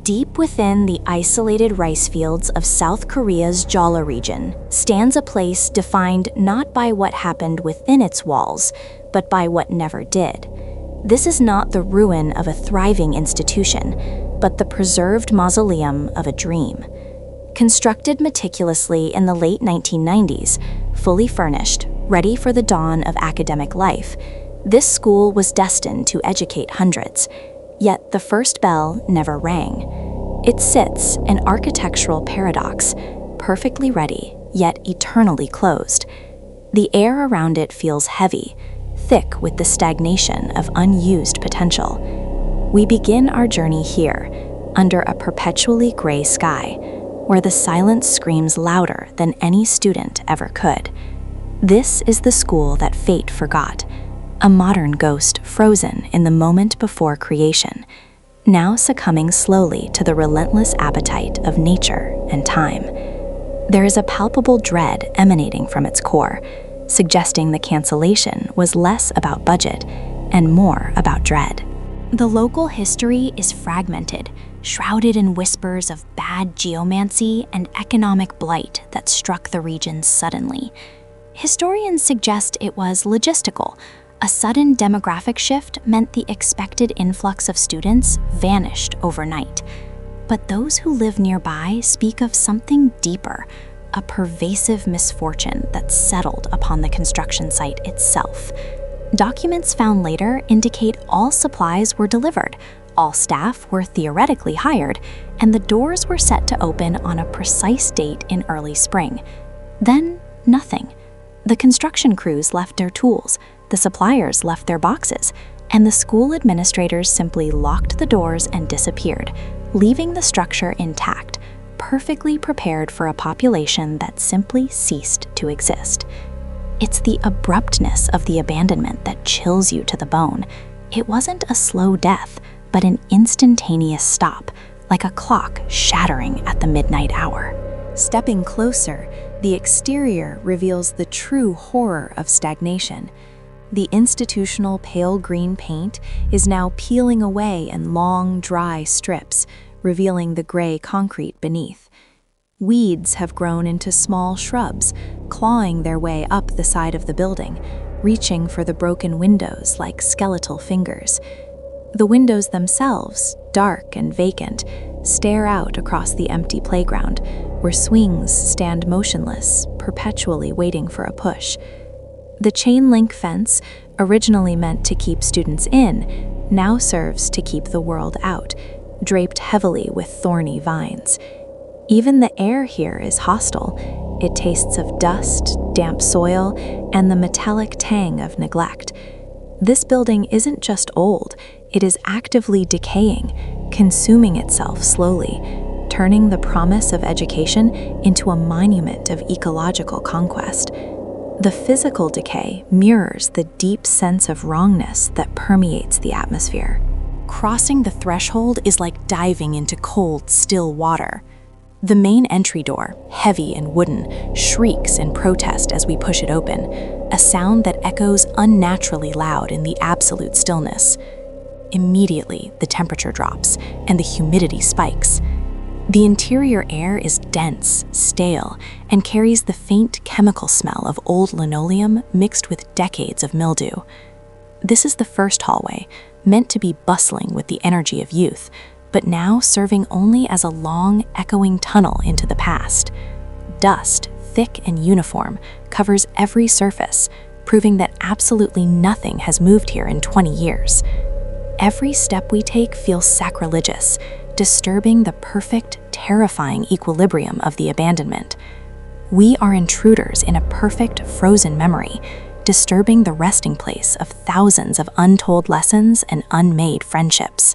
Deep within the isolated rice fields of South Korea's Jeolla region stands a place defined not by what happened within its walls, but by what never did. This is not the ruin of a thriving institution, but the preserved mausoleum of a dream. Constructed meticulously in the late 1990s, fully furnished, ready for the dawn of academic life, this school was destined to educate hundreds. Yet the first bell never rang. It sits, an architectural paradox, perfectly ready, yet eternally closed. The air around it feels heavy, thick with the stagnation of unused potential. We begin our journey here, under a perpetually gray sky, where the silence screams louder than any student ever could. This is the school that fate forgot, a modern ghost frozen in the moment before creation, now succumbing slowly to the relentless appetite of nature and time. There is a palpable dread emanating from its core, suggesting the cancellation was less about budget and more about dread. The local history is fragmented, shrouded in whispers of bad geomancy and economic blight that struck the region suddenly. Historians suggest it was logistical. A sudden demographic shift meant the expected influx of students vanished overnight. But those who live nearby speak of something deeper, a pervasive misfortune that settled upon the construction site itself. Documents found later indicate all supplies were delivered, all staff were theoretically hired, and the doors were set to open on a precise date in early spring. Then, nothing. The construction crews left their tools, the suppliers left their boxes, and the school administrators simply locked the doors and disappeared, leaving the structure intact, perfectly prepared for a population that simply ceased to exist. It's the abruptness of the abandonment that chills you to the bone. It wasn't a slow death, but an instantaneous stop, like a clock shattering at the midnight hour. Stepping closer, the exterior reveals the true horror of stagnation. The institutional pale green paint is now peeling away in long, dry strips, revealing the gray concrete beneath. Weeds have grown into small shrubs, clawing their way up the side of the building, reaching for the broken windows like skeletal fingers. The windows themselves, dark and vacant, stare out across the empty playground, where swings stand motionless, perpetually waiting for a push. The chain-link fence, originally meant to keep students in, now serves to keep the world out, draped heavily with thorny vines. Even the air here is hostile. It tastes of dust, damp soil, and the metallic tang of neglect. This building isn't just old, it is actively decaying, consuming itself slowly, turning the promise of education into a monument of ecological conquest. The physical decay mirrors the deep sense of wrongness that permeates the atmosphere. Crossing the threshold is like diving into cold, still water. The main entry door, heavy and wooden, shrieks in protest as we push it open, a sound that echoes unnaturally loud in the absolute stillness. Immediately, the temperature drops and the humidity spikes. The interior air is dense, stale, and carries the faint chemical smell of old linoleum mixed with decades of mildew. This is the first hallway, meant to be bustling with the energy of youth, but now serving only as a long, echoing tunnel into the past. Dust, thick and uniform, covers every surface, proving that absolutely nothing has moved here in 20 years. Every step we take feels sacrilegious, disturbing the perfect, terrifying equilibrium of the abandonment. We are intruders in a perfect, frozen memory, disturbing the resting place of thousands of untold lessons and unmade friendships.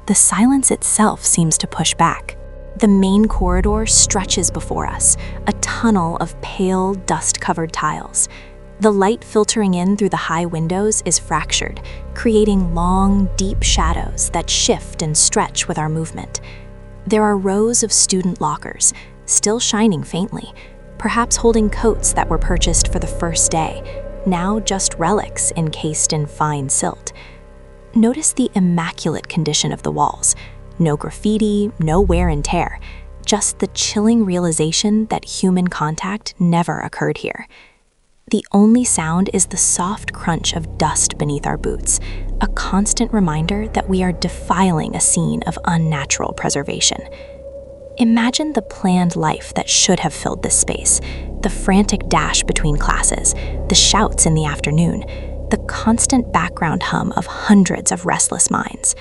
The silence itself seems to push back. The main corridor stretches before us, a tunnel of pale, dust-covered tiles. The light filtering in through the high windows is fractured, creating long, deep shadows that shift and stretch with our movement. There are rows of student lockers, still shining faintly, perhaps holding coats that were purchased for the first day, now just relics encased in fine silt. Notice the immaculate condition of the walls. No graffiti, no wear and tear. Just the chilling realization that human contact never occurred here. The only sound is the soft crunch of dust beneath our boots, a constant reminder that we are defiling a scene of unnatural preservation. Imagine the planned life that should have filled this space, the frantic dash between classes, the shouts in the afternoon, the constant background hum of hundreds of restless minds.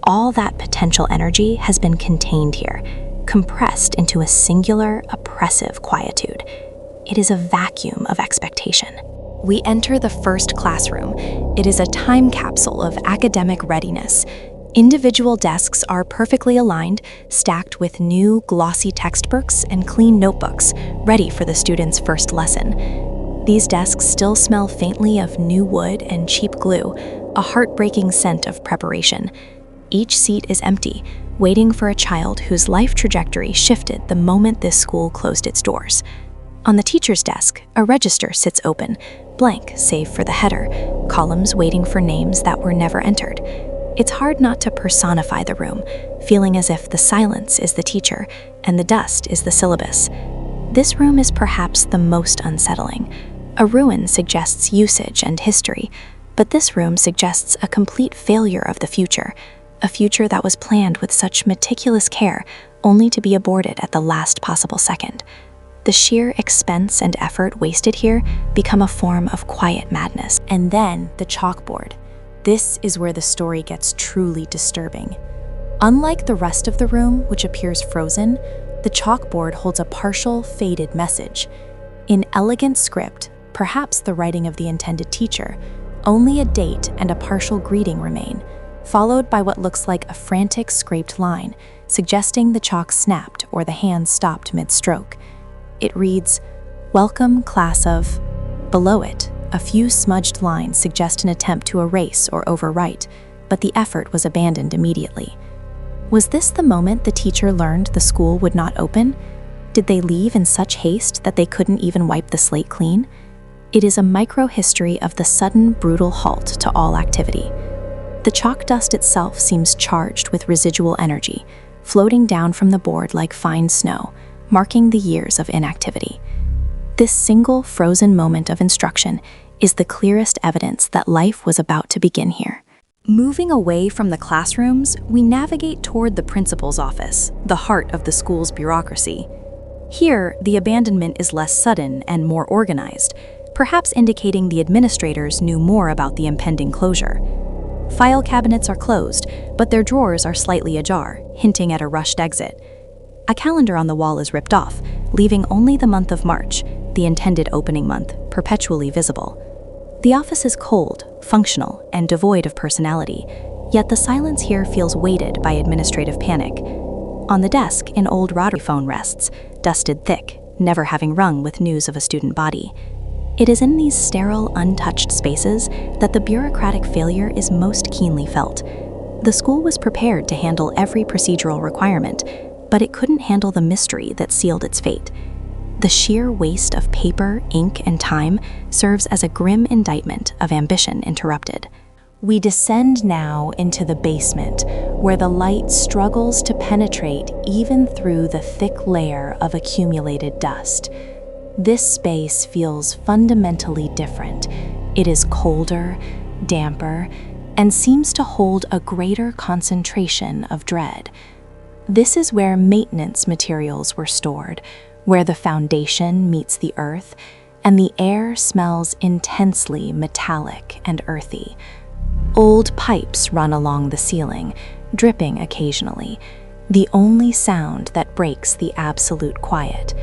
All that potential energy has been contained here, compressed into a singular, oppressive quietude. It is a vacuum of expectation. We enter the first classroom. It is a time capsule of academic readiness. Individual desks are perfectly aligned, stacked with new, glossy textbooks and clean notebooks, ready for the student's first lesson. These desks still smell faintly of new wood and cheap glue, a heartbreaking scent of preparation. Each seat is empty, waiting for a child whose life trajectory shifted the moment this school closed its doors. On the teacher's desk, a register sits open, blank save for the header, columns waiting for names that were never entered. It's hard not to personify the room, feeling as if the silence is the teacher and the dust is the syllabus. This room is perhaps the most unsettling. A ruin suggests usage and history, but this room suggests a complete failure of the future, a future that was planned with such meticulous care only to be aborted at the last possible second. The sheer expense and effort wasted here become a form of quiet madness. And then the chalkboard. This is where the story gets truly disturbing. Unlike the rest of the room, which appears frozen, the chalkboard holds a partial, faded message. In elegant script, perhaps the writing of the intended teacher, only a date and a partial greeting remain, followed by what looks like a frantic scraped line, suggesting the chalk snapped or the hand stopped mid-stroke. It reads, "Welcome, class of..." Below it, a few smudged lines suggest an attempt to erase or overwrite, but the effort was abandoned immediately. Was this the moment the teacher learned the school would not open? Did they leave in such haste that they couldn't even wipe the slate clean? It is a micro-history of the sudden, brutal halt to all activity. The chalk dust itself seems charged with residual energy, floating down from the board like fine snow, marking the years of inactivity. This single frozen moment of instruction is the clearest evidence that life was about to begin here. Moving away from the classrooms, we navigate toward the principal's office, the heart of the school's bureaucracy. Here, the abandonment is less sudden and more organized, perhaps indicating the administrators knew more about the impending closure. File cabinets are closed, but their drawers are slightly ajar, hinting at a rushed exit. A calendar on the wall is ripped off, leaving only the month of March, the intended opening month, perpetually visible. The office is cold, functional, and devoid of personality, yet the silence here feels weighted by administrative panic. On the desk, an old rotary phone rests, dusted thick, never having rung with news of a student body. It is in these sterile, untouched spaces that the bureaucratic failure is most keenly felt. The school was prepared to handle every procedural requirement, but it couldn't handle the mystery that sealed its fate. The sheer waste of paper, ink, and time serves as a grim indictment of ambition interrupted. We descend now into the basement, where the light struggles to penetrate even through the thick layer of accumulated dust. This space feels fundamentally different. It is colder, damper, and seems to hold a greater concentration of dread. This is where maintenance materials were stored, where the foundation meets the earth, and the air smells intensely metallic and earthy. Old pipes run along the ceiling, dripping occasionally, the only sound that breaks the absolute quiet,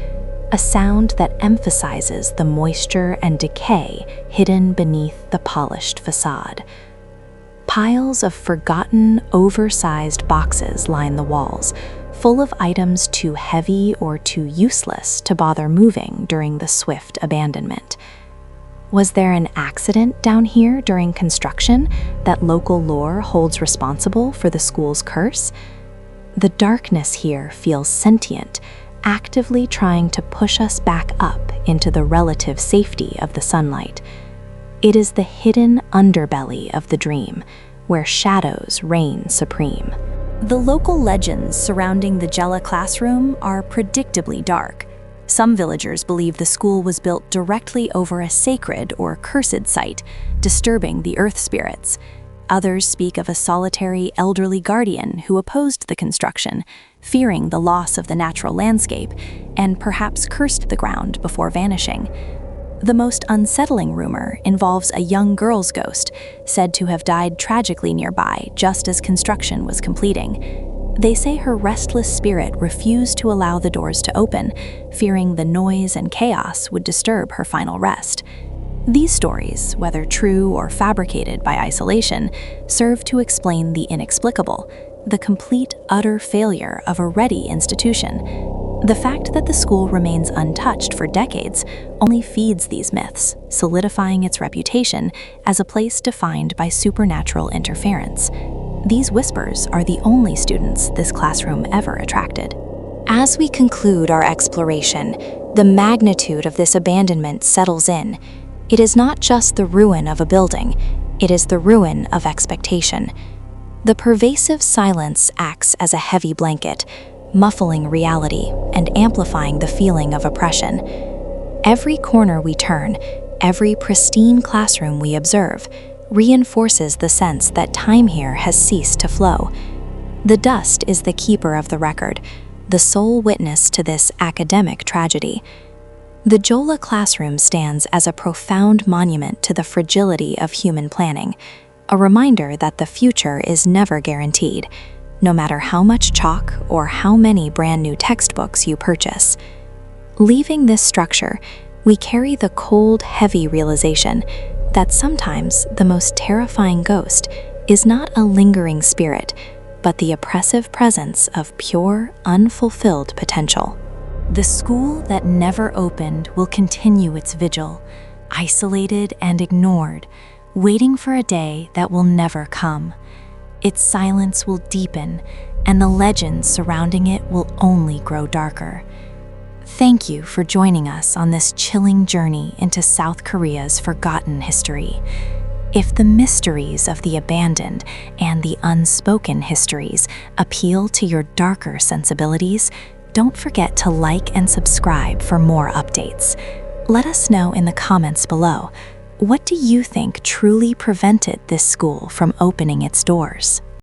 a sound that emphasizes the moisture and decay hidden beneath the polished facade. Piles of forgotten, oversized boxes line the walls, full of items too heavy or too useless to bother moving during the swift abandonment. Was there an accident down here during construction that local lore holds responsible for the school's curse? The darkness here feels sentient, actively trying to push us back up into the relative safety of the sunlight. It is the hidden underbelly of the dream, where shadows reign supreme. The local legends surrounding the Jella classroom are predictably dark. Some villagers believe the school was built directly over a sacred or cursed site, disturbing the earth spirits. Others speak of a solitary elderly guardian who opposed the construction, fearing the loss of the natural landscape, and perhaps cursed the ground before vanishing. The most unsettling rumor involves a young girl's ghost, said to have died tragically nearby just as construction was completing. They say her restless spirit refused to allow the doors to open, fearing the noise and chaos would disturb her final rest. These stories, whether true or fabricated by isolation, serve to explain the inexplicable, the complete, utter failure of a ready institution. The fact that the school remains untouched for decades only feeds these myths, solidifying its reputation as a place defined by supernatural interference. These whispers are the only students this classroom ever attracted. As we conclude our exploration, the magnitude of this abandonment settles in. It is not just the ruin of a building, it is the ruin of expectation. The pervasive silence acts as a heavy blanket, muffling reality and amplifying the feeling of oppression. Every corner we turn, every pristine classroom we observe, reinforces the sense that time here has ceased to flow. The dust is the keeper of the record, the sole witness to this academic tragedy. The Jola classroom stands as a profound monument to the fragility of human planning, a reminder that the future is never guaranteed, no matter how much chalk or how many brand new textbooks you purchase. Leaving this structure, we carry the cold, heavy realization that sometimes the most terrifying ghost is not a lingering spirit, but the oppressive presence of pure, unfulfilled potential. The school that never opened will continue its vigil, isolated and ignored, waiting for a day that will never come. Its silence will deepen, and the legends surrounding it will only grow darker. Thank you for joining us on this chilling journey into South Korea's forgotten history. If the mysteries of the abandoned and the unspoken histories appeal to your darker sensibilities, don't forget to like and subscribe for more updates. Let us know in the comments below. What do you think truly prevented this school from opening its doors?